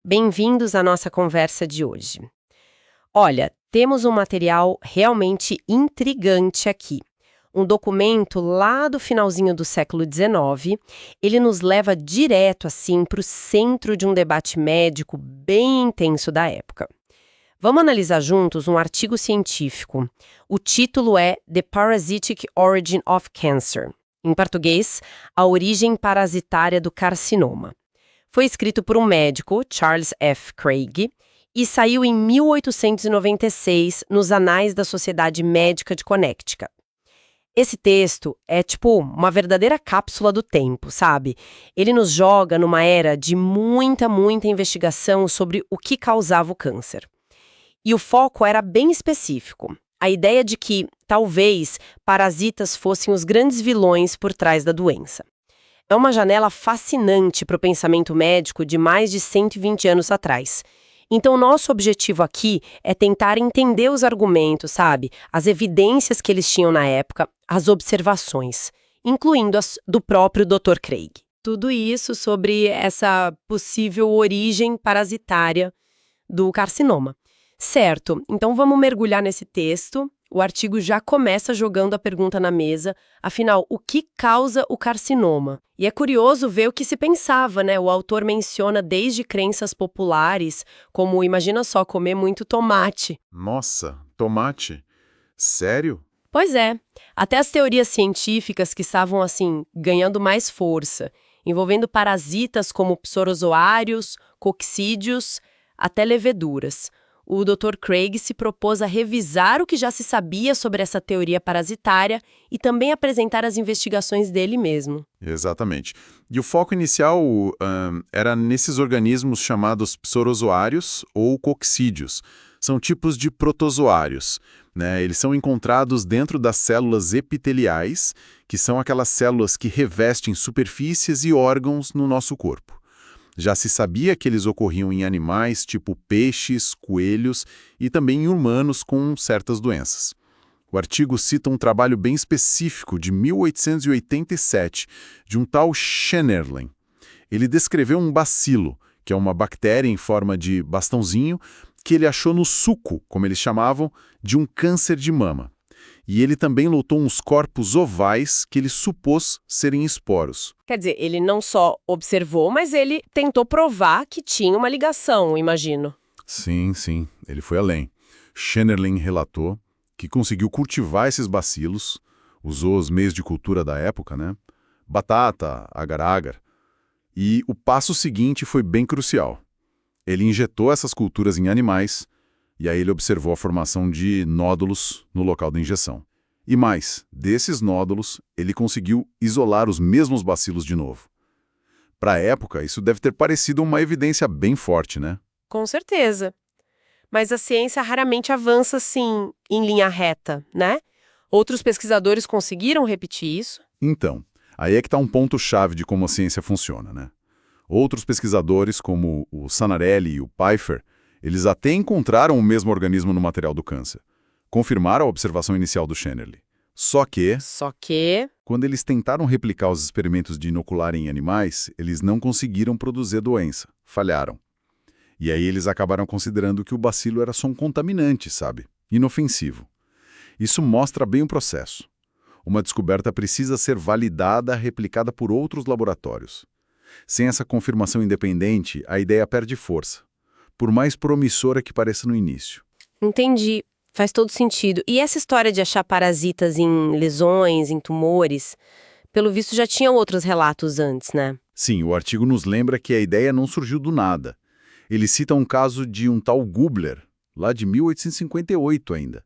Bem-vindos à nossa conversa de hoje. Olha, temos um material realmente intrigante aqui. Um documento lá do finalzinho do século XIX, ele nos leva direto assim para o centro de um debate médico bem intenso da época. Vamos analisar juntos um artigo científico. O título é The Parasitic Origin of Cancer. Em português, A Origem Parasitária do Carcinoma. Foi escrito por um médico, Charles F. Craig, e saiu em 1896 nos Anais da Sociedade Médica de Connecticut. Esse texto é tipo uma verdadeira cápsula do tempo, sabe? Ele nos joga numa era de muita investigação sobre o que causava o câncer. E o foco era bem específico. A ideia de que, talvez, parasitas fossem os grandes vilões por trás da doença. É uma janela fascinante para o pensamento médico de mais de 120 anos atrás. Então, nosso objetivo aqui é tentar entender os argumentos, sabe? As evidências que eles tinham na época, as observações, incluindo as do próprio Dr. Craig. Tudo isso sobre essa possível origem parasitária do carcinoma. Certo, então vamos mergulhar nesse texto. O artigo já começa jogando a pergunta na mesa, afinal, o que causa o carcinoma? E é curioso ver o que se pensava, né? O autor menciona desde crenças populares, como imagina só comer muito tomate. Nossa, tomate? Sério? Pois é, até as teorias científicas que estavam, assim, ganhando mais força, envolvendo parasitas como psorozoários, coccídeos, até leveduras. O Dr. Craig se propôs a revisar o que já se sabia sobre essa teoria parasitária e também apresentar as investigações dele mesmo. Exatamente. E o foco inicial era nesses organismos chamados psorozoários ou coccídeos. São tipos de protozoários, né? Eles são encontrados dentro das células epiteliais, que são aquelas células que revestem superfícies e órgãos no nosso corpo. Já se sabia que eles ocorriam em animais tipo peixes, coelhos e também em humanos com certas doenças. O artigo cita um trabalho bem específico de 1887, de um tal Schennerling. Ele descreveu um bacilo, que é uma bactéria em forma de bastãozinho, que ele achou no suco, como eles chamavam, de um câncer de mama. E ele também lotou uns corpos ovais que ele supôs serem esporos. Quer dizer, ele não só observou, mas ele tentou provar que tinha uma ligação, imagino. Sim, ele foi além. Schennerling relatou que conseguiu cultivar esses bacilos, usou os meios de cultura da época, né? Batata, agar-agar. E o passo seguinte foi bem crucial. Ele injetou essas culturas em animais, e aí ele observou a formação de nódulos no local da injeção. E mais, desses nódulos, ele conseguiu isolar os mesmos bacilos de novo. Para a época, isso deve ter parecido uma evidência bem forte, né? Com certeza. Mas a ciência raramente avança, assim, em linha reta, né? Outros pesquisadores conseguiram repetir isso? Então, aí é que está um ponto-chave de como a ciência funciona, né? Outros pesquisadores, como o Sanarelli e o Pfeiffer, eles até encontraram o mesmo organismo no material do câncer. Confirmaram a observação inicial do Schennerling. Só que, quando eles tentaram replicar os experimentos de inocular em animais, eles não conseguiram produzir doença. Falharam. E aí eles acabaram considerando que o bacilo era só um contaminante, sabe? Inofensivo. Isso mostra bem o processo. Uma descoberta precisa ser validada, replicada por outros laboratórios. Sem essa confirmação independente, a ideia perde força, por mais promissora que pareça no início. Entendi. Faz todo sentido. E essa história de achar parasitas em lesões, em tumores, pelo visto já tinham outros relatos antes, né? Sim, o artigo nos lembra que a ideia não surgiu do nada. Ele cita um caso de um tal Gubler, lá de 1858 ainda.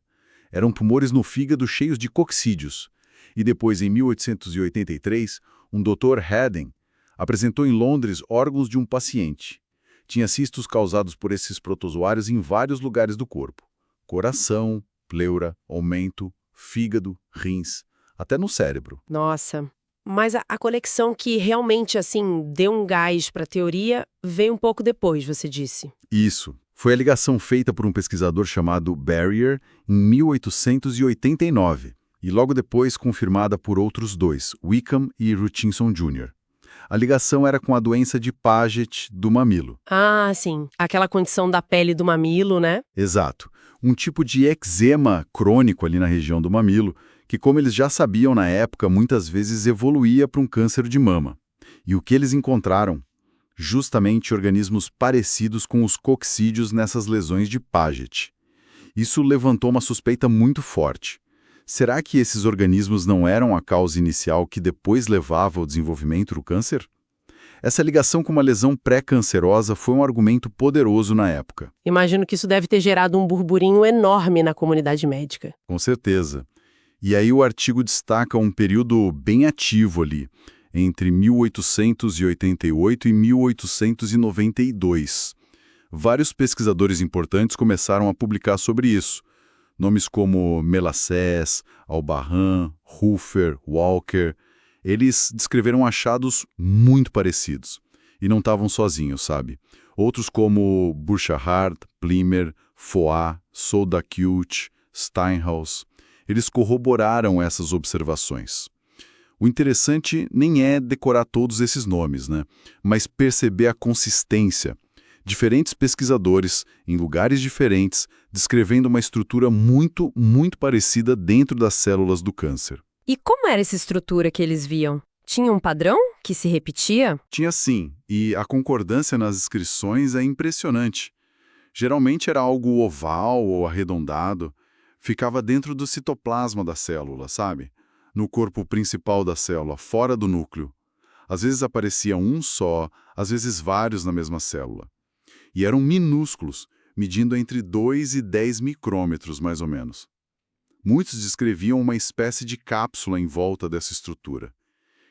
Eram tumores no fígado cheios de coccídeos. E depois, em 1883, um Dr. Haddon apresentou em Londres órgãos de um paciente. Tinha cistos causados por esses protozoários em vários lugares do corpo. Coração, pleura, aumento, fígado, rins, até no cérebro. Nossa, mas a conexão que realmente, assim, deu um gás para a teoria veio um pouco depois, você disse. Isso. Foi a ligação feita por um pesquisador chamado Barrier em 1889 e logo depois confirmada por outros dois, Wickham e Hutchinson Jr. A ligação era com a doença de Paget do mamilo. Ah, sim. Aquela condição da pele do mamilo, né? Exato. Um tipo de eczema crônico ali na região do mamilo, que, como eles já sabiam na época, muitas vezes evoluía para um câncer de mama. E o que eles encontraram? Justamente organismos parecidos com os coccídeos nessas lesões de Paget. Isso levantou uma suspeita muito forte. Será que esses organismos não eram a causa inicial que depois levava ao desenvolvimento do câncer? Essa ligação com uma lesão pré-cancerosa foi um argumento poderoso na época. Imagino que isso deve ter gerado um burburinho enorme na comunidade médica. Com certeza. E aí o artigo destaca um período bem ativo ali, entre 1888 e 1892. Vários pesquisadores importantes começaram a publicar sobre isso. Nomes como Melassés, Albarrán, Huffer, Walker, eles descreveram achados muito parecidos. E não estavam sozinhos, sabe? Outros como Burchard, Plimer, Foa, Soldacute, Steinhaus, eles corroboraram essas observações. O interessante nem é decorar todos esses nomes, né? Mas perceber a consistência. Diferentes pesquisadores, em lugares diferentes, descrevendo uma estrutura muito, muito parecida dentro das células do câncer. E como era essa estrutura que eles viam? Tinha um padrão que se repetia? Tinha sim, e a concordância nas descrições é impressionante. Geralmente era algo oval ou arredondado, ficava dentro do citoplasma da célula, sabe? No corpo principal da célula, fora do núcleo. Às vezes aparecia um só, às vezes vários na mesma célula. E eram minúsculos, medindo entre 2 e 10 micrômetros, mais ou menos. Muitos descreviam uma espécie de cápsula em volta dessa estrutura.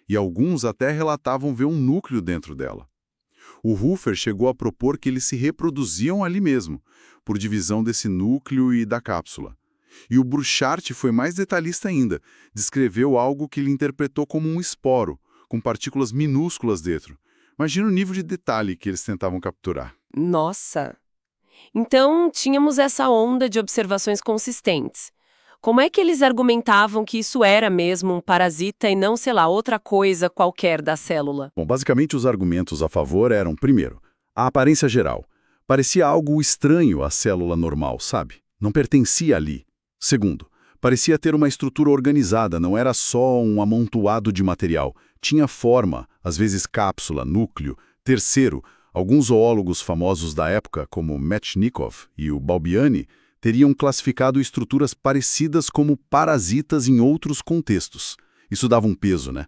E alguns até relatavam ver um núcleo dentro dela. O Huffer chegou a propor que eles se reproduziam ali mesmo, por divisão desse núcleo e da cápsula. E o Burchard foi mais detalhista ainda, descreveu algo que ele interpretou como um esporo, com partículas minúsculas dentro. Imagina o nível de detalhe que eles tentavam capturar. Nossa! Então, tínhamos essa onda de observações consistentes. Como é que eles argumentavam que isso era mesmo um parasita e não, sei lá, outra coisa qualquer da célula? Bom, basicamente os argumentos a favor eram, primeiro, a aparência geral. Parecia algo estranho à célula normal, sabe? Não pertencia ali. Segundo, parecia ter uma estrutura organizada, não era só um amontoado de material. Tinha forma, às vezes cápsula, núcleo. Terceiro, alguns zoólogos famosos da época, como Metchnikov e o Balbiani, teriam classificado estruturas parecidas como parasitas em outros contextos. Isso dava um peso, né?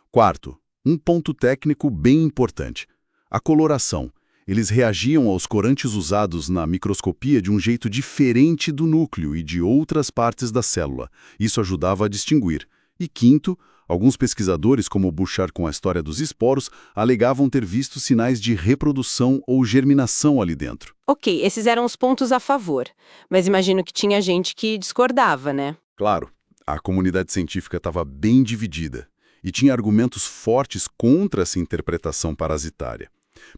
Quarto, um ponto técnico bem importante. A coloração. Eles reagiam aos corantes usados na microscopia de um jeito diferente do núcleo e de outras partes da célula. Isso ajudava a distinguir. E quinto, alguns pesquisadores, como Burchard com a história dos esporos, alegavam ter visto sinais de reprodução ou germinação ali dentro. Ok, esses eram os pontos a favor, mas imagino que tinha gente que discordava, né? Claro, a comunidade científica estava bem dividida e tinha argumentos fortes contra essa interpretação parasitária.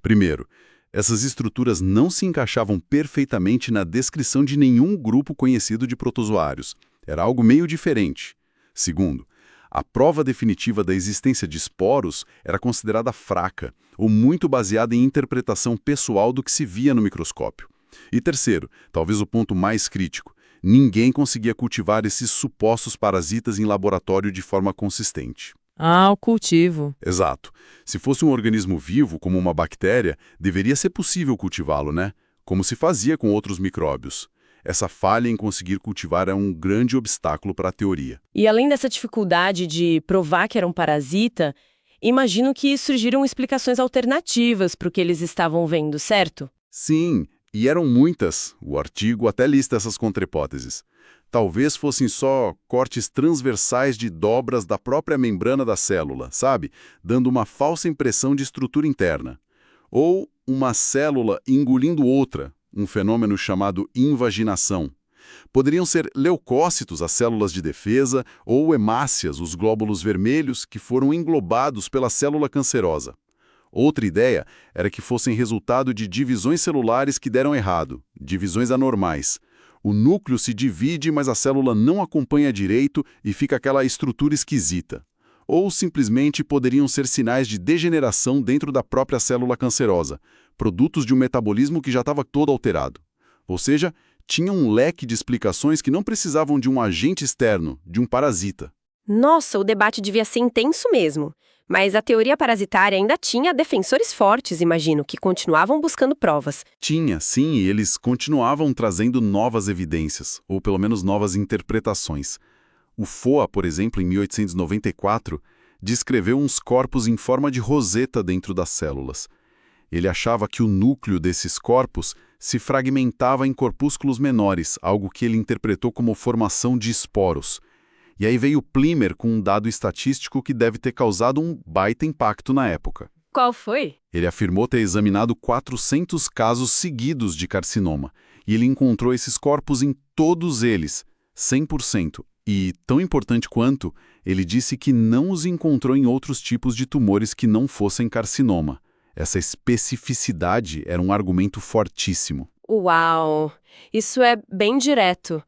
Primeiro, essas estruturas não se encaixavam perfeitamente na descrição de nenhum grupo conhecido de protozoários. Era algo meio diferente. Segundo, a prova definitiva da existência de esporos era considerada fraca ou muito baseada em interpretação pessoal do que se via no microscópio. E terceiro, talvez o ponto mais crítico, ninguém conseguia cultivar esses supostos parasitas em laboratório de forma consistente. Ah, o cultivo. Exato. Se fosse um organismo vivo, como uma bactéria, deveria ser possível cultivá-lo, né? Como se fazia com outros micróbios. Essa falha em conseguir cultivar é um grande obstáculo para a teoria. E além dessa dificuldade de provar que era um parasita, imagino que surgiram explicações alternativas para o que eles estavam vendo, certo? Sim, e eram muitas. O artigo até lista essas contra-hipóteses. Talvez fossem só cortes transversais de dobras da própria membrana da célula, sabe? Dando uma falsa impressão de estrutura interna. Ou uma célula engolindo outra, um fenômeno chamado invaginação. Poderiam ser leucócitos, as células de defesa, ou hemácias, os glóbulos vermelhos, que foram englobados pela célula cancerosa. Outra ideia era que fossem resultado de divisões celulares que deram errado, divisões anormais. O núcleo se divide, mas a célula não acompanha direito e fica aquela estrutura esquisita. ou simplesmente poderiam ser sinais de degeneração dentro da própria célula cancerosa, produtos de um metabolismo que já estava todo alterado. Ou seja, tinha um leque de explicações que não precisavam de um agente externo, de um parasita. Nossa, o debate devia ser intenso mesmo. Mas a teoria parasitária ainda tinha defensores fortes, imagino, que continuavam buscando provas. Tinha, sim, e eles continuavam trazendo novas evidências, ou pelo menos novas interpretações. O Foa, por exemplo, em 1894, descreveu uns corpos em forma de roseta dentro das células. Ele achava que o núcleo desses corpos se fragmentava em corpúsculos menores, algo que ele interpretou como formação de esporos. E aí veio Plimer com um dado estatístico que deve ter causado um baita impacto na época. Qual foi? Ele afirmou ter examinado 400 casos seguidos de carcinoma, e ele encontrou esses corpos em todos eles, 100%. E, tão importante quanto, ele disse que não os encontrou em outros tipos de tumores que não fossem carcinoma. Essa especificidade era um argumento fortíssimo. Uau! Isso é bem direto.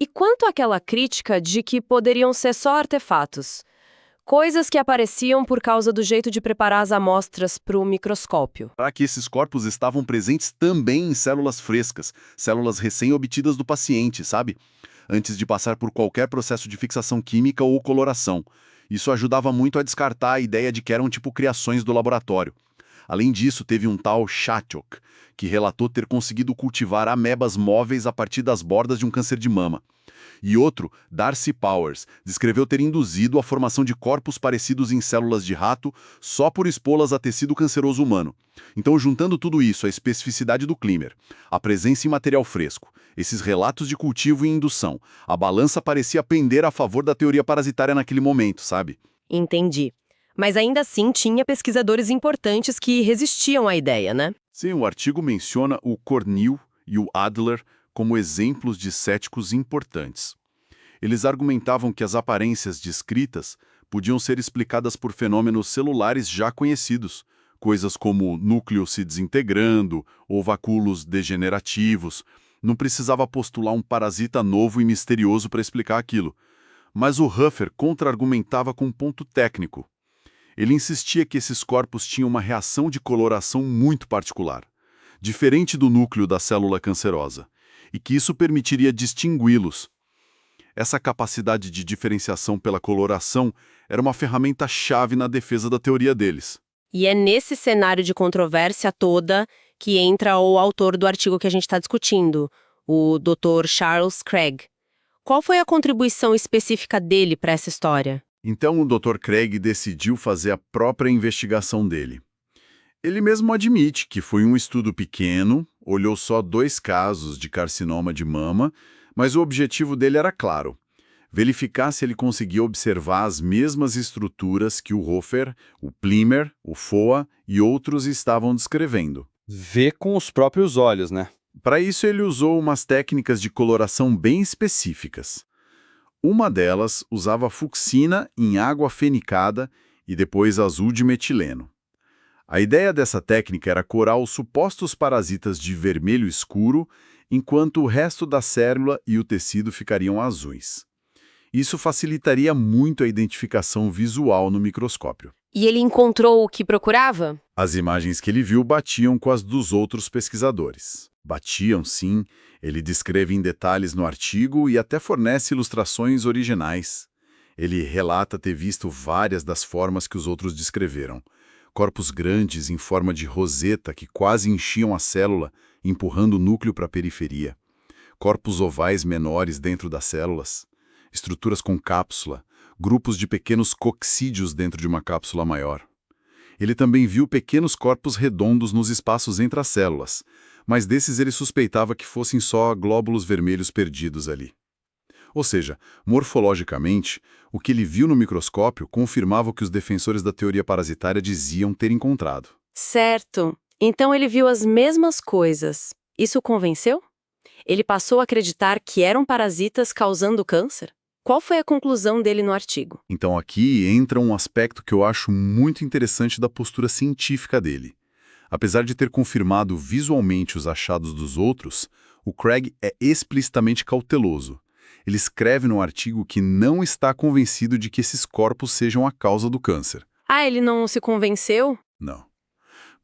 E quanto àquela crítica de que poderiam ser só artefatos? Coisas que apareciam por causa do jeito de preparar as amostras para o microscópio. Para que esses corpos estavam presentes também em células frescas, células recém-obtidas do paciente, sabe? Antes de passar por qualquer processo de fixação química ou coloração. Isso ajudava muito a descartar a ideia de que eram tipo criações do laboratório. Além disso, teve um tal Shachok, que relatou ter conseguido cultivar amebas móveis a partir das bordas de um câncer de mama. E outro, Darcy Powers, descreveu ter induzido a formação de corpos parecidos em células de rato só por expô-las a tecido canceroso humano. Então, juntando tudo isso, a especificidade do Plimer, a presença em material fresco, esses relatos de cultivo e indução, a balança parecia pender a favor da teoria parasitária naquele momento, sabe? Entendi. Mas ainda assim tinha pesquisadores importantes que resistiam à ideia, né? Sim, o artigo menciona o Cornell e o Adler como exemplos de céticos importantes. Eles argumentavam que as aparências descritas podiam ser explicadas por fenômenos celulares já conhecidos, coisas como núcleo se desintegrando ou vacúolos degenerativos. Não precisava postular um parasita novo e misterioso para explicar aquilo. Mas o Huffer contra-argumentava com um ponto técnico. Ele insistia que esses corpos tinham uma reação de coloração muito particular, diferente do núcleo da célula cancerosa, e que isso permitiria distingui-los. Essa capacidade de diferenciação pela coloração era uma ferramenta-chave na defesa da teoria deles. E é nesse cenário de controvérsia toda que entra o autor do artigo que a gente está discutindo, o Dr. Charles Craig. Qual foi a contribuição específica dele para essa história? Então o Dr. Craig decidiu fazer a própria investigação dele. Ele mesmo admite que foi um estudo pequeno, olhou só 2 casos de carcinoma de mama, mas o objetivo dele era claro: verificar se ele conseguia observar as mesmas estruturas que o Hoffer, o Plimer, o Foa e outros estavam descrevendo. Ver com os próprios olhos, né? Para isso ele usou umas técnicas de coloração bem específicas. Uma delas usava fucsina em água fenicada e depois azul de metileno. A ideia dessa técnica era corar os supostos parasitas de vermelho escuro, enquanto o resto da célula e o tecido ficariam azuis. Isso facilitaria muito a identificação visual no microscópio. E ele encontrou o que procurava? As imagens que ele viu batiam com as dos outros pesquisadores. Batiam, sim. Ele descreve em detalhes no artigo e até fornece ilustrações originais. Ele relata ter visto várias das formas que os outros descreveram. Corpos grandes em forma de roseta que quase enchiam a célula, empurrando o núcleo para a periferia. Corpos ovais menores dentro das células. Estruturas com cápsula. Grupos de pequenos coccídeos dentro de uma cápsula maior. Ele também viu pequenos corpos redondos nos espaços entre as células, mas desses ele suspeitava que fossem só glóbulos vermelhos perdidos ali. Ou seja, morfologicamente, o que ele viu no microscópio confirmava o que os defensores da teoria parasitária diziam ter encontrado. Certo. Então ele viu as mesmas coisas. Isso o convenceu? Ele passou a acreditar que eram parasitas causando câncer? Qual foi a conclusão dele no artigo? Então aqui entra um aspecto que eu acho muito interessante da postura científica dele. Apesar de ter confirmado visualmente os achados dos outros, o Craig é explicitamente cauteloso. Ele escreve no artigo que não está convencido de que esses corpos sejam a causa do câncer. Ah, ele não se convenceu? Não.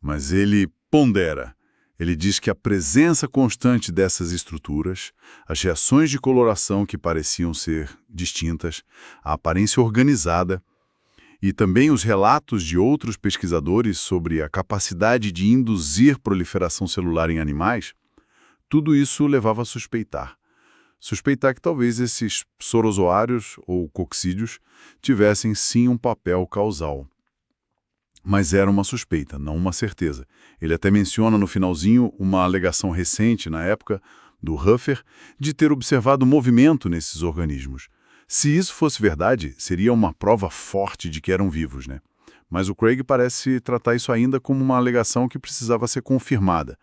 Mas ele pondera. Ele diz que a presença constante dessas estruturas, as reações de coloração que pareciam ser distintas, a aparência organizada e também os relatos de outros pesquisadores sobre a capacidade de induzir proliferação celular em animais, tudo isso o levava a suspeitar. Suspeitar que talvez esses psorozoários ou coccídeos tivessem sim um papel causal. Mas era uma suspeita, não uma certeza. Ele até menciona no finalzinho uma alegação recente, na época, do Huffer, de ter observado movimento nesses organismos. Se isso fosse verdade, seria uma prova forte de que eram vivos, né? Mas o Craig parece tratar isso ainda como uma alegação que precisava ser confirmada.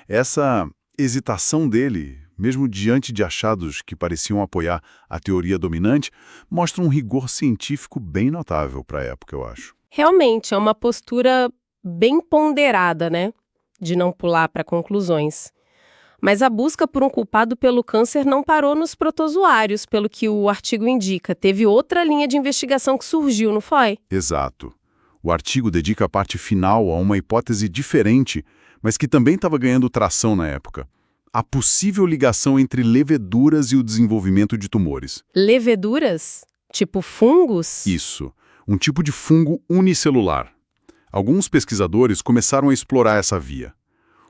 Essa hesitação dele, mesmo diante de achados que pareciam apoiar a teoria dominante, mostra um rigor científico bem notável para a época, eu acho. Realmente, é uma postura bem ponderada, né? De não pular para conclusões. Mas a busca por um culpado pelo câncer não parou nos protozoários, pelo que o artigo indica. Teve outra linha de investigação que surgiu, não foi? Exato. O artigo dedica a parte final a uma hipótese diferente, mas que também estava ganhando tração na época. A possível ligação entre leveduras e o desenvolvimento de tumores. Leveduras? Tipo fungos? Isso. Um tipo de fungo unicelular. Alguns pesquisadores começaram a explorar essa via.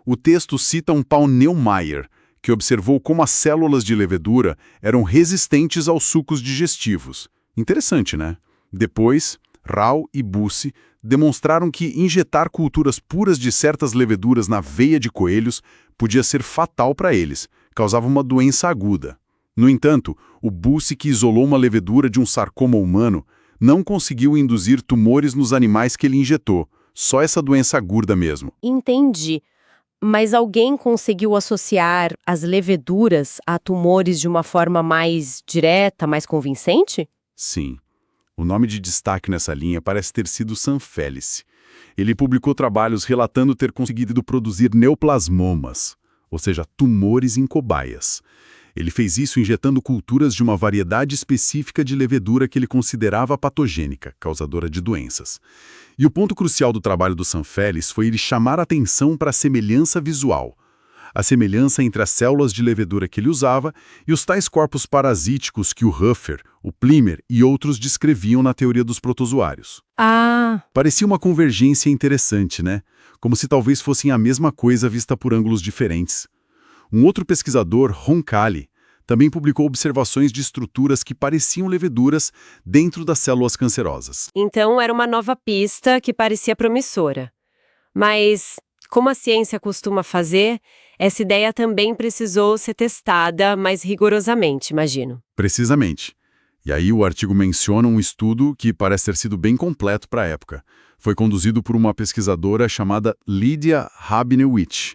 O texto cita um Paul Neumayer, que observou como as células de levedura eram resistentes aos sucos digestivos. Interessante, né? Depois, Rao e Busse demonstraram que injetar culturas puras de certas leveduras na veia de coelhos podia ser fatal para eles, causava uma doença aguda. No entanto, o Busse, que isolou uma levedura de um sarcoma humano, não conseguiu induzir tumores nos animais que ele injetou, só essa doença aguda mesmo. Entendi. Mas alguém conseguiu associar as leveduras a tumores de uma forma mais direta, mais convincente? Sim. O nome de destaque nessa linha parece ter sido Sanfelice. Ele publicou trabalhos relatando ter conseguido produzir neoplasmomas, ou seja, tumores em cobaias. Ele fez isso injetando culturas de uma variedade específica de levedura que ele considerava patogênica, causadora de doenças. E o ponto crucial do trabalho do Sanfelice foi ele chamar a atenção para a semelhança visual. A semelhança entre as células de levedura que ele usava e os tais corpos parasíticos que o Huffer, o Plimer e outros descreviam na teoria dos protozoários. Ah! Parecia uma convergência interessante, né? Como se talvez fossem a mesma coisa vista por ângulos diferentes. Um outro pesquisador, Roncalli, também publicou observações de estruturas que pareciam leveduras dentro das células cancerosas. Então era uma nova pista que parecia promissora. Mas, como a ciência costuma fazer, essa ideia também precisou ser testada mais rigorosamente, imagino. Precisamente. E aí o artigo menciona um estudo que parece ter sido bem completo para a época. Foi conduzido por uma pesquisadora chamada Lydia Rabinowitz.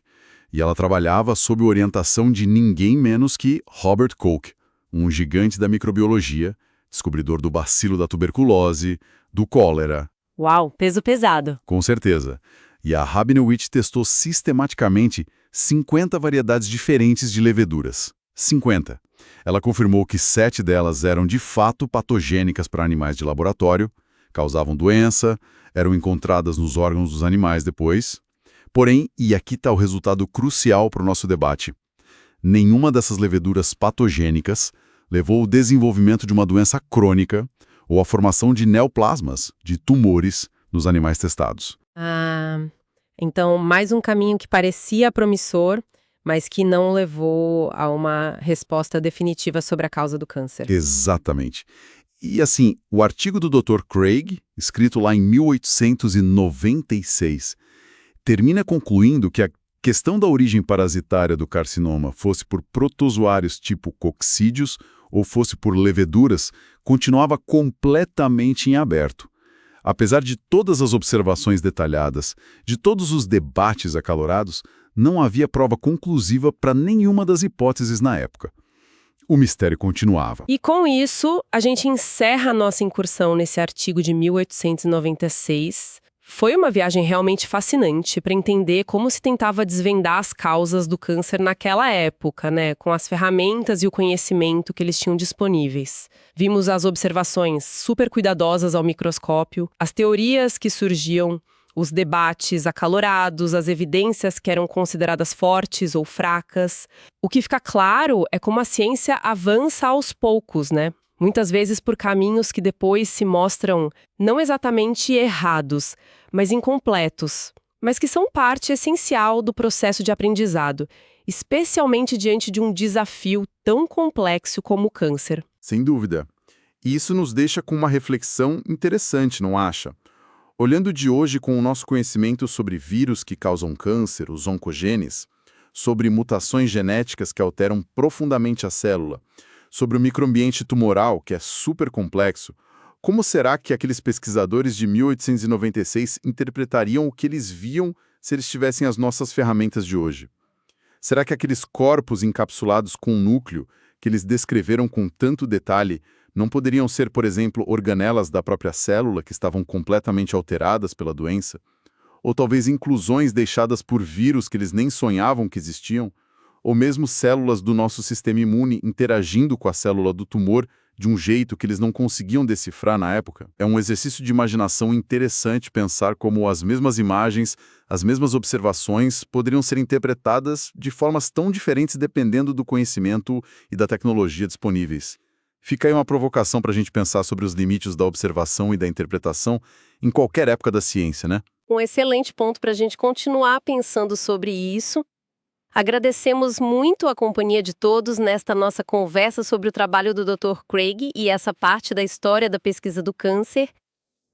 E ela trabalhava sob orientação de ninguém menos que Robert Koch, um gigante da microbiologia, descobridor do bacilo da tuberculose, do cólera. Uau, peso pesado. Com certeza. E a Rabinowitz testou sistematicamente 50 variedades diferentes de leveduras. 50. Ela confirmou que 7 delas eram de fato patogênicas para animais de laboratório, causavam doença, eram encontradas nos órgãos dos animais depois. Porém, e aqui está o resultado crucial para o nosso debate, nenhuma dessas leveduras patogênicas levou ao desenvolvimento de uma doença crônica ou à formação de neoplasmas, de tumores, nos animais testados. Ah, então mais um caminho que parecia promissor, mas que não levou a uma resposta definitiva sobre a causa do câncer. Exatamente. E assim, o artigo do Dr. Craig, escrito lá em 1896, termina concluindo que a questão da origem parasitária do carcinoma fosse por protozoários tipo coccídeos ou fosse por leveduras, continuava completamente em aberto. Apesar de todas as observações detalhadas, de todos os debates acalorados, não havia prova conclusiva para nenhuma das hipóteses na época. O mistério continuava. E com isso, a gente encerra a nossa incursão nesse artigo de 1896, Foi uma viagem realmente fascinante para entender como se tentava desvendar as causas do câncer naquela época, né, com as ferramentas e o conhecimento que eles tinham disponíveis. Vimos as observações super cuidadosas ao microscópio, as teorias que surgiam, os debates acalorados, as evidências que eram consideradas fortes ou fracas. O que fica claro é como a ciência avança aos poucos, né? Muitas vezes por caminhos que depois se mostram não exatamente errados, mas incompletos, mas que são parte essencial do processo de aprendizado, especialmente diante de um desafio tão complexo como o câncer. Sem dúvida. E isso nos deixa com uma reflexão interessante, não acha? Olhando de hoje com o nosso conhecimento sobre vírus que causam câncer, os oncogenes, sobre mutações genéticas que alteram profundamente a célula, sobre o microambiente tumoral, que é super complexo, como será que aqueles pesquisadores de 1896 interpretariam o que eles viam se eles tivessem as nossas ferramentas de hoje? Será que aqueles corpos encapsulados com um núcleo, que eles descreveram com tanto detalhe, não poderiam ser, por exemplo, organelas da própria célula que estavam completamente alteradas pela doença? Ou talvez inclusões deixadas por vírus que eles nem sonhavam que existiam? Ou mesmo células do nosso sistema imune interagindo com a célula do tumor de um jeito que eles não conseguiam decifrar na época? É um exercício de imaginação interessante pensar como as mesmas imagens, as mesmas observações poderiam ser interpretadas de formas tão diferentes dependendo do conhecimento e da tecnologia disponíveis. Fica aí uma provocação para a gente pensar sobre os limites da observação e da interpretação em qualquer época da ciência, né? Um excelente ponto para a gente continuar pensando sobre isso. Agradecemos muito a companhia de todos nesta nossa conversa sobre o trabalho do Dr. Craig e essa parte da história da pesquisa do câncer.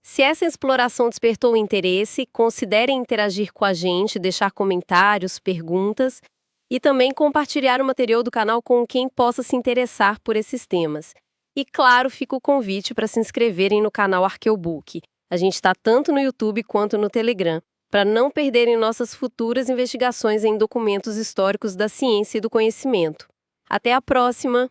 Se essa exploração despertou o interesse, considerem interagir com a gente, deixar comentários, perguntas e também compartilhar o material do canal com quem possa se interessar por esses temas. E claro, fica o convite para se inscreverem no canal Arqueobook. A gente está tanto no YouTube quanto no Telegram, para não perderem nossas futuras investigações em documentos históricos da ciência e do conhecimento. Até a próxima!